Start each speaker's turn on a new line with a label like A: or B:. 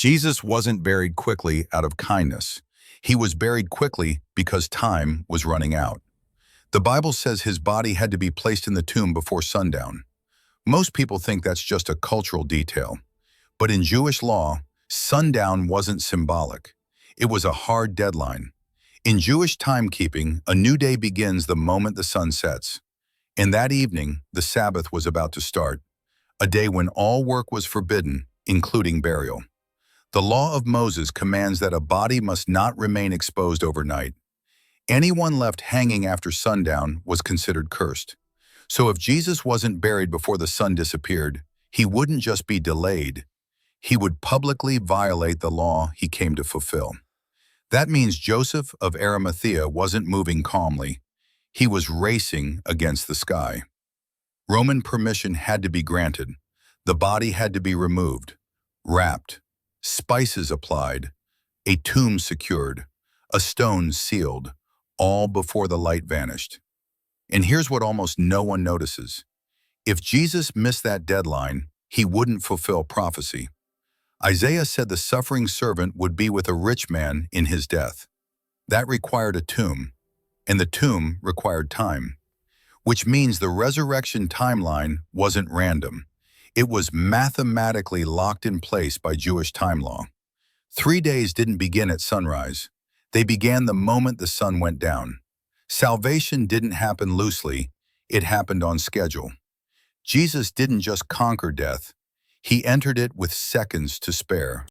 A: Jesus wasn't buried quickly out of kindness. He was buried quickly because time was running out. The Bible says his body had to be placed in the tomb before sundown. Most people think that's just a cultural detail. But in Jewish law, sundown wasn't symbolic. It was a hard deadline. In Jewish timekeeping, a new day begins the moment the sun sets. And that evening, the Sabbath was about to start, a day when all work was forbidden, including burial. The law of Moses commands that a body must not remain exposed overnight. Anyone left hanging after sundown was considered cursed. So if Jesus wasn't buried before the sun disappeared, he wouldn't just be delayed. He would publicly violate the law he came to fulfill. That means Joseph of Arimathea wasn't moving calmly. He was racing against the sky. Roman permission had to be granted. The body had to be removed, wrapped, spices applied, a tomb secured, a stone sealed, all before the light vanished. And here's what almost no one notices. If Jesus missed that deadline, he wouldn't fulfill prophecy. Isaiah said the suffering servant would be with a rich man in his death. That required a tomb, and the tomb required time, which means the resurrection timeline wasn't random. It was mathematically locked in place by Jewish time law. 3 days didn't begin at sunrise. They began the moment the sun went down. Salvation didn't happen loosely, it happened on schedule. Jesus didn't just conquer death, he entered it with seconds to spare.